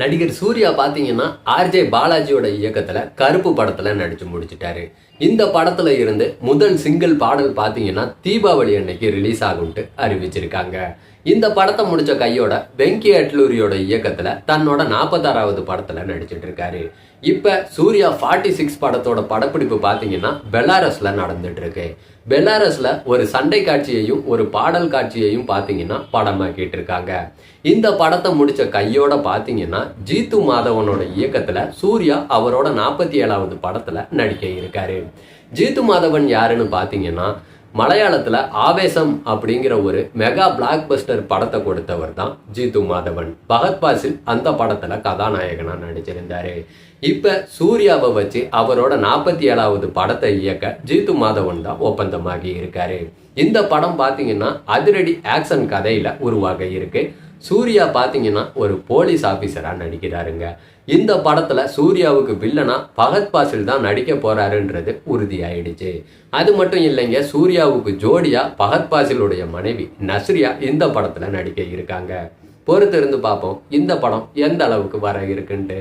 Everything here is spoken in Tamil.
நடிகர் சூர்யா பாத்தீங்கன்னா ஆர்ஜே பாலாஜியோட இயக்கத்துல கருப்பு படத்துல நடிச்சு முடிச்சிட்டாரு. இந்த படத்துல இருந்து முதல் சிங்கிள் பாடல் பாத்தீங்கன்னா தீபாவளி அன்னைக்கு ரிலீஸ் ஆகும்ட்டு அறிவிச்சிருக்காங்க. இந்த படத்தை முடிச்ச கையோட வெங்கி அட்லூரியோட இயக்கத்துல தன்னோட 46வது படத்துல நடிச்சிட்டு இருக்காரு. இப்ப சூர்யா 46 படத்தோட படப்பிடிப்பு பாத்தீங்கன்னா பெலாரஸ்ல நடந்துட்டு இருக்கு. பெலாரஸ்ல ஒரு சண்டை காட்சியையும் ஒரு பாடல் காட்சியையும் பாத்தீங்கன்னா படமாக்கிட்டு இருக்காங்க. இந்த படத்தை முடிச்ச கையோட பாத்தீங்கன்னா ஜீத்து மாதவனோட இயக்கத்துல சூர்யா அவரோட 47வது படத்துல நடிக்க இருக்காரு. ஜீத்து மாதவன் யாருன்னு பாத்தீங்கன்னா மலையாளத்துல ஆவேசம் அப்படிங்கிற ஒரு மெகா பிளாக் பஸ்டர் படத்தை கொடுத்தவர் தான் ஜீத்து மாதவன். பகத் பாசில் அந்த படத்துல கதாநாயகனா நடிச்சிருந்தாரு. இப்ப சூர்யாவை வச்சு அவரோட 47வது படத்தை இயக்க ஜீத்து மாதவன் தான் ஒப்பந்தமாகி இருக்காரு. இந்த படம் பாத்தீங்கன்னா அதிரடி ஆக்ஷன் கதையில உருவாக இருக்கு. சூர்யா பாத்தீங்கன்னா ஒரு போலீஸ் ஆபீசரா நடிக்கிறாருங்க. இந்த படத்துல சூர்யாவுக்கு வில்லனா பகத் பாசில் தான் நடிக்க போறாருன்றது உறுதியாயிடுச்சு. அது மட்டும் இல்லைங்க, சூர்யாவுக்கு ஜோடியா பகத் பாசிலுடைய மனைவி நஸ்ரியா இந்த படத்துல நடிக்க இருக்காங்க. பொறுத்திருந்து பார்ப்போம் இந்த படம் எந்த அளவுக்கு வர இருக்குன்ட்டு.